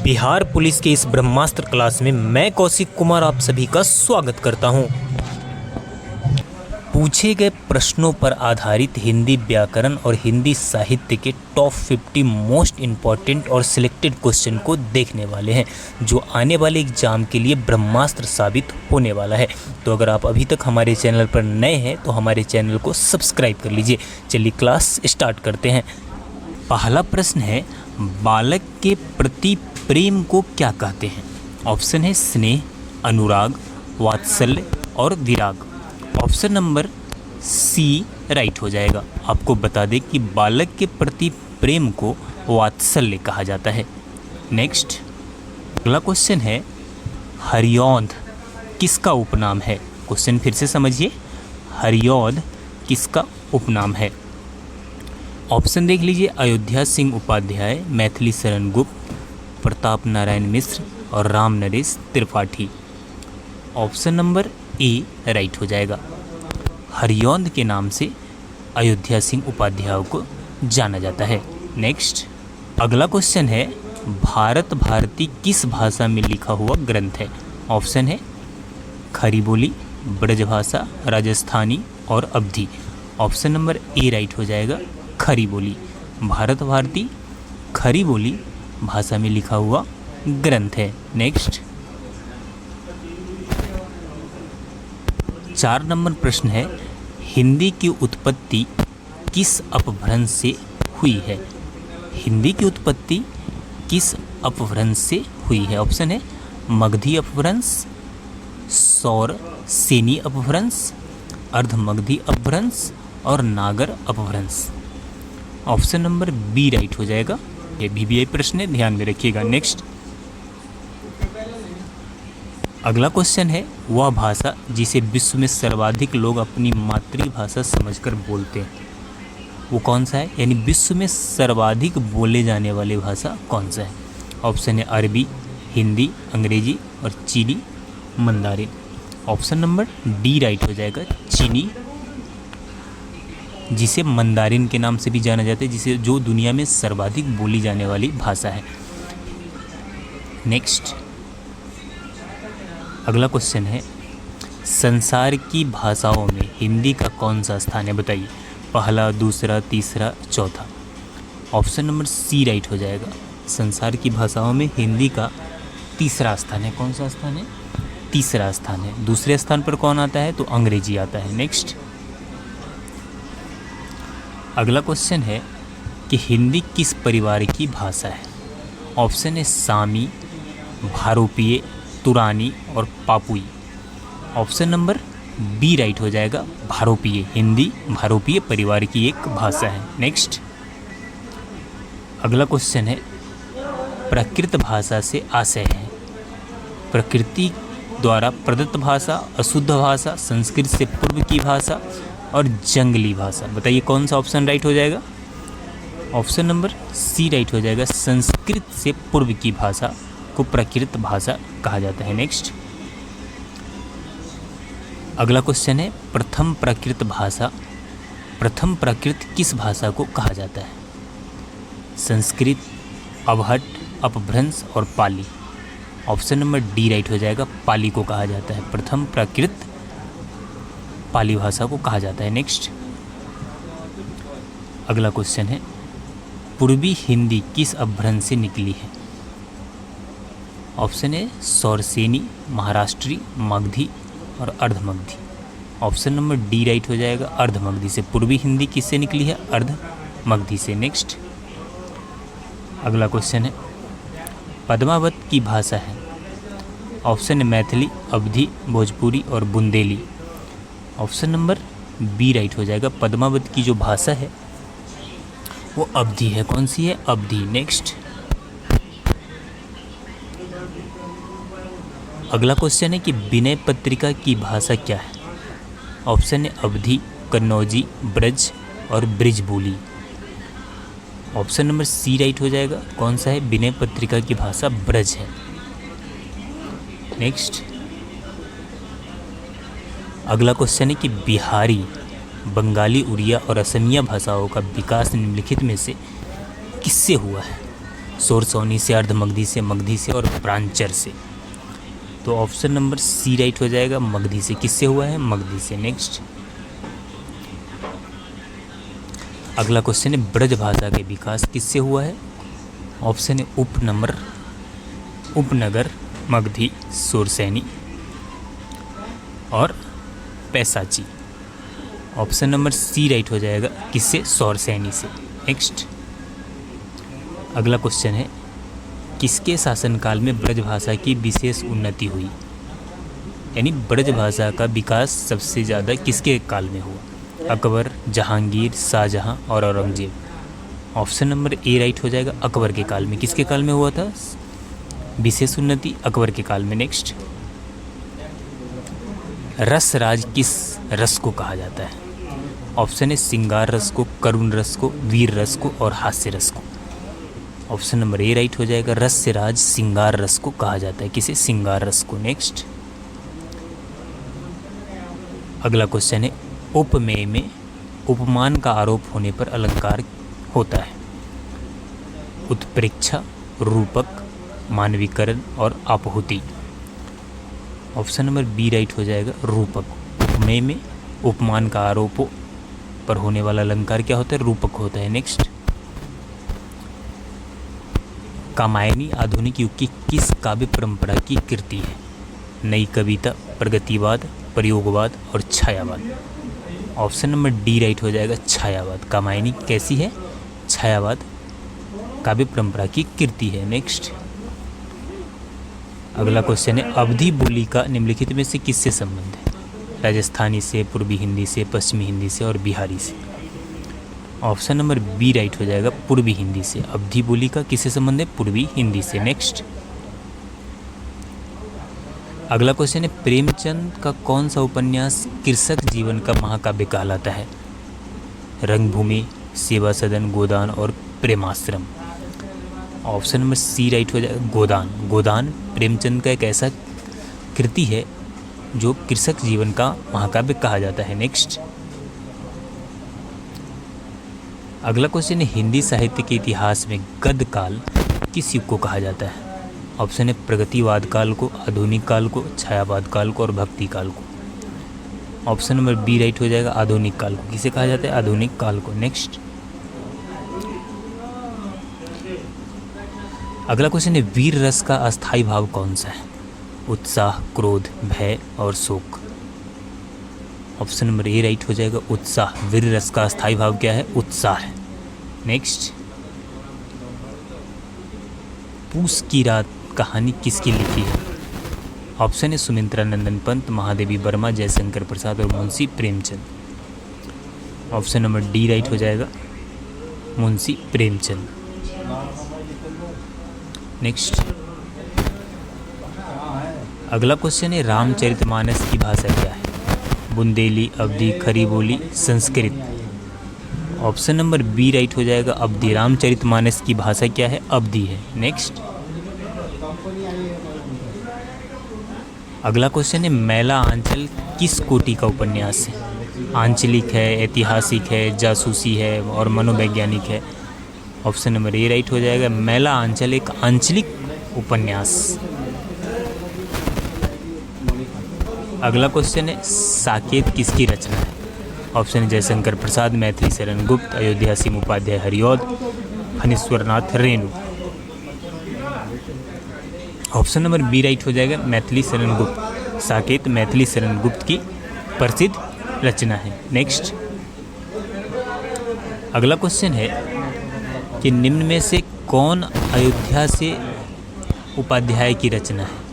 Bihar police के इस ब्रह्मास्त्र class में मैं कौशिक कुमार आप सभी का स्वागत करता हूं। पूछे गए प्रश्नों पर आधारित हिंदी व्याकरण और हिंदी साहित्य के टॉप 50 मोस्ट इम्पॉर्टेंट और सिलेक्टेड क्वेश्चन को देखने वाले हैं, जो आने वाले एग्जाम के लिए ब्रह्मास्त्र साबित होने वाला है। तो अगर आप अभी तक हमारे चैनल पर नए हैं तो हमारे चैनल को सब्सक्राइब कर लीजिए। चलिए क्लास स्टार्ट करते हैं। पहला प्रश्न है, बालक के प्रति प्रेम को क्या कहते हैं? ऑप्शन है स्नेह, अनुराग, वात्सल्य और विराग। ऑप्शन नंबर सी राइट हो जाएगा। आपको बता दें कि बालक के प्रति प्रेम को वात्सल्य कहा जाता है। नेक्स्ट अगला क्वेश्चन है, हरिऔंध किसका उपनाम है? क्वेश्चन फिर से समझिए, हरिऔंध किसका उपनाम है? ऑप्शन देख लीजिए, अयोध्या सिंह उपाध्याय, मैथिली शरण गुप्त, प्रताप नारायण मिश्र और Ram Naresh Tripathi. Option number A right हो जाएगा। हरिऔंध के नाम से अयोध्या सिंह उपाध्याय को जाना जाता है। नेक्स्ट अगला क्वेश्चन है, भारत भारती किस भाषा में लिखा हुआ ग्रंथ है? ऑप्शन है खड़ी बोली, ब्रजभाषा, राजस्थानी और अवधी। ऑप्शन नंबर ए राइट हो जाएगा, खड़ी बोली। भारत भारती खड़ी बोली भाषा में लिखा हुआ ग्रंथ है। नेक्स्ट 4 नंबर प्रश्न है, हिंदी की उत्पत्ति किस अपभ्रंश से हुई है? हिंदी की उत्पत्ति किस अपभ्रंश से हुई है? ऑप्शन है मगधी अपभ्रंश, सौर सेनी अपभ्रंश, अर्धमगधी अपभ्रंश और नागर अपभ्रंश। ऑप्शन नंबर बी राइट हो जाएगा। ये बीबीआई प्रश्न है, ध्यान में रखिएगा। नेक्स्ट अगला क्वेश्चन है, वह भाषा जिसे विश्व में सर्वाधिक लोग अपनी मातृभाषा समझकर बोलते हैं, वो कौन सा है? यानी विश्व में सर्वाधिक बोले जाने वाली भाषा कौन सा है? ऑप्शन है अरबी, हिंदी, अंग्रेजी और चीनी Mandarin. Option number D right हो जाएगा, चीनी, जिसे मंदारिन के नाम से भी जाना जाता है, जिसे जो दुनिया में सर्वाधिक बोली जाने वाली भाषा है। नेक्स्ट अगला क्वेश्चन है, संसार की भाषाओं में हिंदी का कौन सा स्थान है? बताइए, पहला, दूसरा, तीसरा, चौथा। ऑप्शन नंबर सी राइट हो जाएगा। संसार की भाषाओं में हिंदी का तीसरा स्थान है। कौन सा स्थान है? तीसरा स्थान है। दूसरे स्थान पर कौन आता है? तो अंग्रेजी आता है। नेक्स्ट अगला क्वेश्चन है कि हिंदी किस परिवार की भाषा है? ऑप्शन है सामी, भारोपीय, तुरानी और पापुई। ऑप्शन नंबर बी राइट हो जाएगा, भारोपीय। हिंदी भारोपीय परिवार की एक भाषा है। नेक्स्ट अगला क्वेश्चन है, प्राकृत भाषा से आशय है प्रकृति द्वारा प्रदत्त भाषा, अशुद्ध भाषा, संस्कृत से पूर्व की भाषा और जंगली भाषा। बताइए कौन सा ऑप्शन राइट हो जाएगा? ऑप्शन नंबर सी राइट हो जाएगा, संस्कृत से पूर्व की भाषा को प्राकृत भाषा कहा जाता है। नेक्स्ट अगला क्वेश्चन है, प्रथम प्राकृत भाषा, प्रथम प्राकृत किस भाषा को कहा जाता है? संस्कृत, अवहट, अपभ्रंश और पाली। ऑप्शन नंबर डी राइट हो जाएगा, पाली को कहा जाता है। प्रथम प्राकृत पाली भाषा को कहा जाता है। नेक्स्ट अगला क्वेश्चन है, पूर्वी हिंदी किस अपभ्रंश से निकली है? ऑप्शन है सौरसेनी, महाराष्ट्री, मगधी और Ardhamagadhi. Option number D right हो जाएगा, अर्धमगधी से। पूर्वी हिंदी किससे निकली है? अर्धमगधी से। नेक्स्ट अगला क्वेश्चन है, पद्मावत की भाषा है? ऑप्शन है मैथिली, अवधी, भोजपुरी और Bundeli. Option number B right हो जाएगा, पद्मावत की जो भाषा है वो अवधी है। कौन सी है? अवधी। नेक्स्ट अगला क्वेश्चन है कि विनय पत्रिका की भाषा क्या है? ऑप्शन है अवधी, कन्नौजी, ब्रज और ब्रिजबोली। ऑप्शन नंबर सी राइट हो जाएगा। कौन सा है? विनय पत्रिका की भाषा ब्रज है। नेक्स्ट अगला क्वेश्चन है कि बिहारी, बंगाली, उड़िया और असमिया भाषाओं का विकास निम्नलिखित में से किससे हुआ है? सोरसौनी से, अर्धमगधी से, मगधी से और प्रांचर से। तो ऑप्शन नंबर सी राइट हो जाएगा, मगधी से। किससे हुआ है? मगधी से। नेक्स्ट अगला क्वेश्चन है ब्रज भाषा के विकास किससे हुआ है? ऑप्शन है उपनगर, मगधी, सोरसैनी और Paishachi. Option number C right हो जाएगा, किससे? सोरसैनी से। नेक्स्ट अगला क्वेश्चन है किसके शासनकाल में ब्रज भाषा की विशेष उन्नति हुई? यानी ब्रज भाषा का विकास सबसे ज़्यादा किसके काल में हुआ? अकबर, जहांगीर, शाहजहां और Aurangzeb. Option number A right हो जाएगा, अकबर के काल में। किसके काल में हुआ था विशेष उन्नति? अकबर के काल में। नेक्स्ट रस राज किस रस को कहा जाता है? ऑप्शन है श्रृंगार रस को, करुण रस को, वीर रस को और हास्य रस को। ऑप्शन नंबर ए राइट हो जाएगा, रस से राज श्रृंगार रस को कहा जाता है। किसे? श्रृंगार रस को। नेक्स्ट अगला क्वेश्चन है उपमेय में उपमान का आरोप होने पर अलंकार होता है? उत्प्रेक्षा, रूपक, मानवीकरण और आपूर्ति। ऑप्शन नंबर बी राइट हो जाएगा, रूपक। उपमेय में उपमान का आरोप पर होने वाला अलंकार क्या होता है? रूपक होता है। नेक्स्ट कामायनी आधुनिक युग की किस काव्य परंपरा की कृति है? नई कविता, प्रगतिवाद, प्रयोगवाद और छायावाद। ऑप्शन नंबर डी राइट हो जाएगा, छायावाद। कामायनी कैसी है? छायावाद काव्य परंपरा की कृति है। नेक्स्ट अगला क्वेश्चन है अवधी बोली का निम्नलिखित में से किससे संबंध है? राजस्थानी से, पूर्वी हिंदी से, पश्चिमी हिंदी से और बिहारी से। ऑप्शन नंबर बी राइट हो जाएगा, पूर्वी हिंदी से। अवधी बोली का किससे संबंध है? पूर्वी हिंदी से। नेक्स्ट अगला क्वेश्चन है प्रेमचंद का कौन सा उपन्यास कृषक जीवन का महाकाव्य कहलाता है? रंगभूमि, सेवा सदन, गोदान और Premashram. Option number C right हो जाएगा, गोदान। गोदान प्रेमचंद का एक ऐसा कृति है जो कृषक जीवन का महाकाव्य कहा जाता है। नेक्स्ट अगला क्वेश्चन है हिंदी साहित्य के इतिहास में गद्य काल किस युग को कहा जाता है? ऑप्शन है प्रगतिवाद काल को, आधुनिक काल को, छायावाद काल को और भक्ति काल को। ऑप्शन नंबर बी राइट हो जाएगा, आधुनिक काल को। किसे कहा जाता है? आधुनिक काल को। नेक्स्ट अगला क्वेश्चन है वीर रस का अस्थायी भाव कौन सा है? उत्साह, क्रोध, भय और शोक। ऑप्शन नंबर ए राइट हो जाएगा, उत्साह। वीर रस का अस्थायी भाव क्या है? उत्साह है। नेक्स्ट पूस की रात कहानी किसकी लिखी है? ऑप्शन है सुमित्रा नंदन पंत, महादेवी वर्मा, जयशंकर प्रसाद और Munshi Premchand. Option number D right हो जाएगा, मुंशी प्रेमचंद। नेक्स्ट अगला क्वेश्चन है रामचरितमानस की भाषा क्या है? Bundeli, Awadhi, Khari Boli, Sanskrit. Option number B right हो जाएगा, अवधी। रामचरितमानस की भाषा क्या है? अवधी है। नेक्स्ट अगला क्वेश्चन है मैला आंचल किस कोटि का उपन्यास है? आंचलिक है, ऐतिहासिक है, जासूसी है और मनोवैज्ञानिक है। ऑप्शन नंबर ए राइट हो जाएगा, मैला आंचल एक आंचलिक उपन्यास। अगला क्वेश्चन है साकेत किसकी रचना है? ऑप्शन है Jaishankar Prasad, Maithili Sharan Gupt, Ayodhya Singh Upadhyay Hariaudh, Phanishwarnath Renu. Option number B right हो जाएगा, मैथिली शरण गुप्त। साकेत मैथिली शरण गुप्त की प्रसिद्ध रचना है। नेक्स्ट अगला क्वेश्चन है कि निम्न में से कौन अयोध्या से उपाध्याय की रचना है?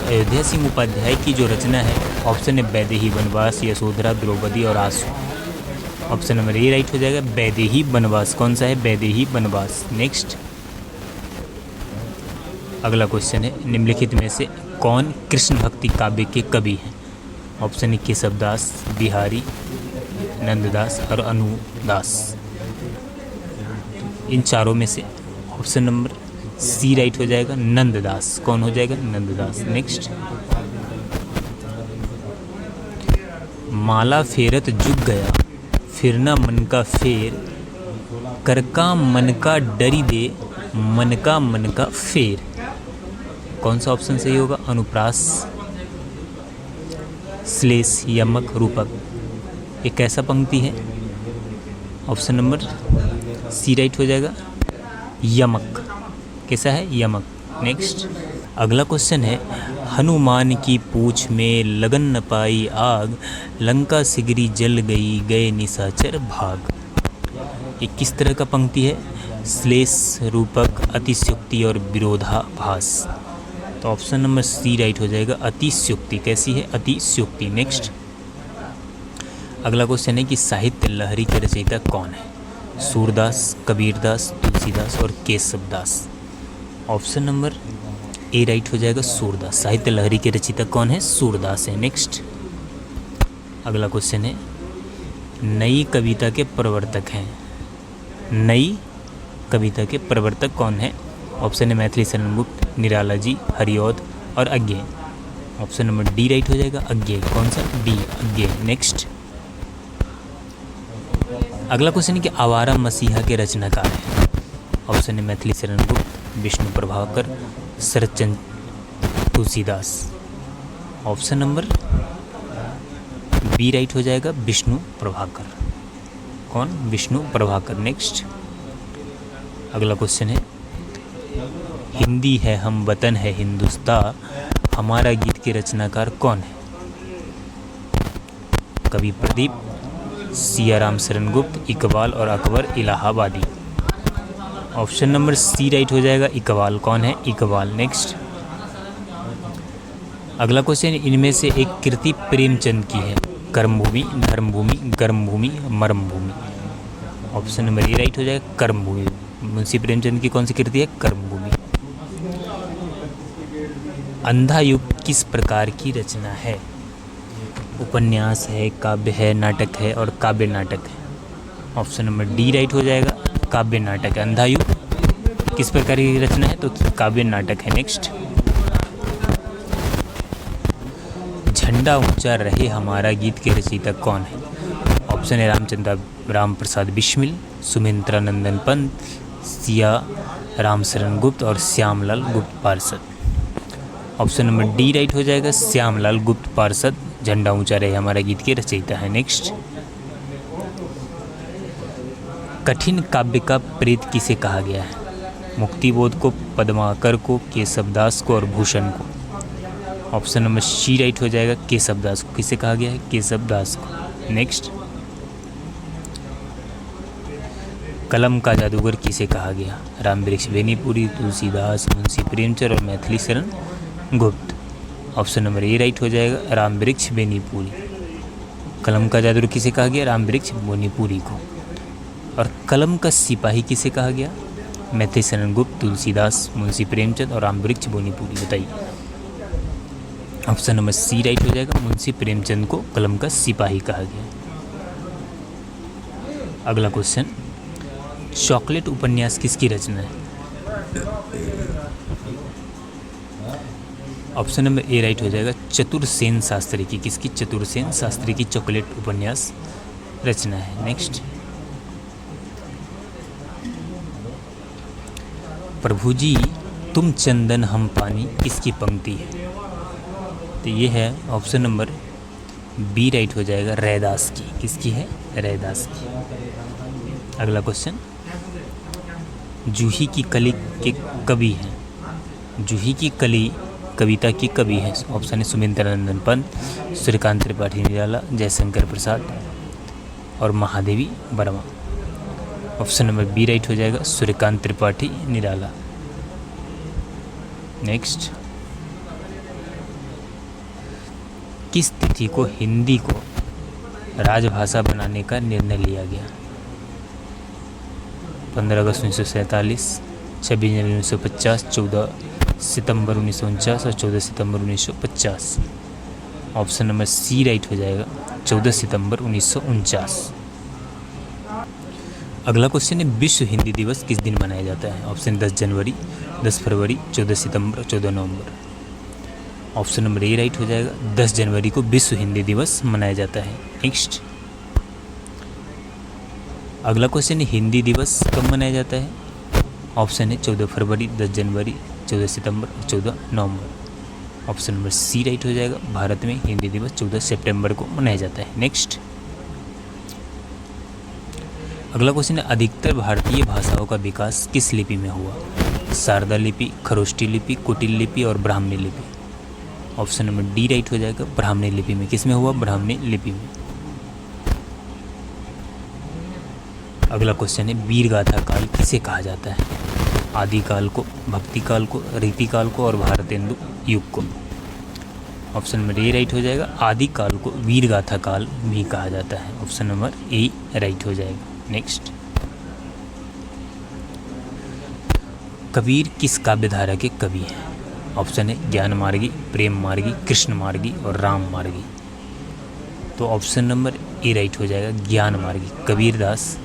अयोध्या सिंह उपाध्याय की जो रचना है, ऑप्शन है वैदेही वनवास, यशोधरा, द्रौपदी और आंसू। ऑप्शन नंबर ए राइट हो जाएगा, वैदेही वनवास। कौन सा है? वैदेही वनवास। नेक्स्ट अगला क्वेश्चन है निम्नलिखित में से कौन कृष्ण भक्ति काव्य के कवि हैं? ऑप्शन है केशवदास, बिहारी, नंददास और अनुदास। इन चारों में से ऑप्शन नंबर सी राइट हो जाएगा, नंददास। कौन हो जाएगा? नंददास। नेक्स्ट माला फेरत जुग गया, फिरना मन का फेर, करका मन का डरी दे, मन का फेर। कौन सा ऑप्शन सही होगा? अनुप्रास, श्लेष, यमक, रूपक। ये कैसा पंक्ति है? ऑप्शन नंबर सी राइट हो जाएगा, यमक। कैसा है? यमक। नेक्स्ट अगला क्वेश्चन है, हनुमान की पूंछ में लगन न पाई आग, लंका सिगरी जल गई, गए निशाचर भाग। ये किस तरह का पंक्ति है? श्लेष, रूपक, अतिशयोक्ति और विरोधाभास। तो ऑप्शन नंबर सी राइट हो जाएगा, अतिशयोक्ति। कैसी है? अतिशयोक्ति। नेक्स्ट अगला क्वेश्चन है कि साहित्य लहरी के रचयिता कौन है? सूरदास, कबीरदास, तुलसीदास और Keshavdas. Option number A right हो जाएगा, सूरदास। साहित्य लहरी के रचयिता कौन है? सूरदास है। नेक्स्ट अगला क्वेश्चन है, नई कविता के प्रवर्तक हैं। नई कविता के प्रवर्तक कौन है? ऑप्शन है मैथिली शरण गुप्त, निराला जी, हरिऔध और अज्ञेय। ऑप्शन नंबर डी राइट हो जाएगा, अज्ञेय। कौन सा? डी, अज्ञेय। नेक्स्ट अगला क्वेश्चन है कि आवारा मसीहा के रचनाकार हैं। ऑप्शन है Maithili Sharan Gupt, Vishnu Prabhakar, Sharatchandra, Tulsidas. Option number B right हो जाएगा, विष्णु प्रभाकर। कौन? विष्णु प्रभाकर। नेक्स्ट अगला क्वेश्चन है, हिंदी है हम वतन है हिंदुस्तान, हमारा गीत के रचनाकार कौन है? कवि प्रदीप, सियाराम शरण गुप्त, इकबाल और अकबर इलाहाबादी। ऑप्शन नंबर सी राइट हो जाएगा, इकबाल। कौन है? इकबाल। नेक्स्ट अगला क्वेश्चन, इनमें से एक कृति प्रेमचंद की है। कर्मभूमि, धर्मभूमि, गर्मभूमि, मर्मभूमि। ऑप्शन नंबर ए राइट हो जाएगा, कर्मभूमि। मुंशी प्रेमचंद की कौन सी कृति है? कर्मभूमि। अंधा युग किस प्रकार की रचना है? उपन्यास है, काव्य है, नाटक है और काव्य नाटक है। ऑप्शन नंबर डी राइट हो जाएगा, काव्य नाटक है। अंधा युग किस प्रकार की रचना है? तो काव्य नाटक है। नेक्स्ट झंडा ऊंचा रहे हमारा गीत के रचयिता कौन है? ऑप्शन है राम प्रसाद बिस्मिल, सुमित्रा नंदन पंत, सिया राम शरण गुप्त और श्यामलाल गुप्त पार्षद। ऑप्शन नंबर डी राइट हो जाएगा, श्यामलाल गुप्त पार्षद झंडा ऊंचा रहे हमारा गीत के रचयिता है। नेक्स्ट कठिन काव्य का प्रेत किसे कहा गया है? मुक्तिबोध को, पद्माकर को, केशवदास को और भूषण को। ऑप्शन नंबर सी राइट हो जाएगा, केशवदास को। किसे कहा गया है? केशवदास को। नेक्स्ट कलम का जादूगर किसे कहा गया? रामवृक्ष बेनीपुरी, तुलसीदास, मुंशी प्रेमचंद और मैथिली शरण गुप्त। ऑप्शन नंबर ए राइट हो जाएगा, रामवृक्ष बेनीपुरी। कलम का जादूगर किसे कहा गया? रामवृक्ष बेनीपुरी को। और कलम का सिपाही किसे कहा गया? मैथिली शरण गुप्त, तुलसीदास, मुंशी प्रेमचंद और रामवृक्ष बेनीपुरी। बताइए। ऑप्शन नंबर सी राइट हो जाएगा, मुंशी प्रेमचंद को कलम का सिपाही कहा गया। अगला क्वेश्चन, चॉकलेट उपन्यास किसकी रचना है? ऑप्शन नंबर ए राइट हो जाएगा, चतुरसेन शास्त्री की। किसकी? चतुरसेन शास्त्री की चॉकलेट उपन्यास रचना है। नेक्स्ट प्रभु जी तुम चंदन हम पानी किसकी पंक्ति है? तो ये है ऑप्शन नंबर बी राइट हो जाएगा, रैदास की। किसकी है? रैदास की। अगला क्वेश्चन, जूही की कली के कवि हैं। जूही की कली कविता की कवि है। ऑप्शन है सुमित्रा नंदन पंत, सूर्यकांत त्रिपाठी निराला, जयशंकर प्रसाद और Mahadevi Verma. Option number B right हो जाएगा, सूर्यकांत त्रिपाठी निराला। नेक्स्ट किस तिथि को हिंदी को राजभाषा बनाने का निर्णय लिया गया? 15 अगस्त 1947, 26 जनवरी 1950, 14 सितंबर 1949 और 14 सितंबर 1950। ऑप्शन नंबर सी राइट हो जाएगा, 14 सितंबर 1949। अगला क्वेश्चन है, विश्व हिंदी दिवस किस दिन मनाया जाता है? ऑप्शन 10 जनवरी, 10 फरवरी, 14 सितंबर और 14 नवंबर। ऑप्शन नंबर ए राइट हो जाएगा, 10 जनवरी को विश्व हिंदी दिवस मनाया जाता है। नेक्स्ट अगला क्वेश्चन है, हिंदी दिवस कब मनाया जाता है? ऑप्शन है 14 फरवरी, 10 जनवरी, 14 सितंबर और 14 नवंबर। ऑप्शन नंबर सी राइट हो जाएगा। भारत में हिंदी दिवस 14 सितंबर को मनाया जाता है। नेक्स्ट अगला क्वेश्चन है, अधिकतर भारतीय भाषाओं का विकास किस लिपि में हुआ? शारदा लिपि, खरोष्टी लिपि, कुटिल लिपि और ब्राह्मणी लिपि। ऑप्शन नंबर डी राइट हो जाएगा। ब्राह्मणी लिपि में। किस में हुआ? ब्राह्मणी लिपि में। अगला क्वेश्चन है, वीरगाथा काल किसे कहा जाता है? आदिकाल को, भक्ति काल को, रीतिकाल को और भारतेंदु युग को। ऑप्शन नंबर ए राइट हो जाएगा। आदिकाल को वीरगाथा काल भी कहा जाता है। ऑप्शन नंबर ए राइट हो जाएगा। नेक्स्ट कबीर किस काव्यधारा के कवि हैं? ऑप्शन है ज्ञान मार्गी, प्रेम मार्गी, कृष्ण मार्गी और राम मार्गी। तो ऑप्शन नंबर ए राइट हो जाएगा, ज्ञान मार्गी। कबीरदास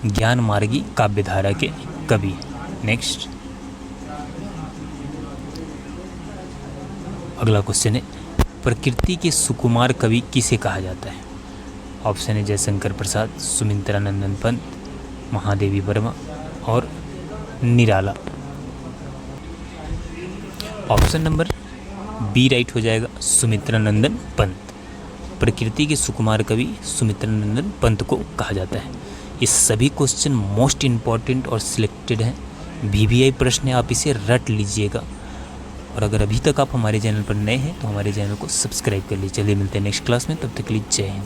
ज्ञान मार्गी काव्यधारा के कवि। नेक्स्ट अगला क्वेश्चन है, प्रकृति के सुकुमार कवि किसे कहा जाता है? ऑप्शन है जयशंकर प्रसाद, सुमित्रानंदन पंत, महादेवी वर्मा और निराला। ऑप्शन नंबर बी राइट हो जाएगा, सुमित्रानंदन पंत। प्रकृति के सुकुमार कवि सुमित्रानंदन पंत को कहा जाता है। ये सभी क्वेश्चन मोस्ट इम्पॉर्टेंट और सिलेक्टेड हैं। VVI प्रश्न है, आप इसे रट लीजिएगा। और अगर अभी तक आप हमारे चैनल पर नए हैं तो हमारे चैनल को सब्सक्राइब कर लीजिए। चलिए मिलते हैं नेक्स्ट क्लास में, तब तक के लिए जय हिंद।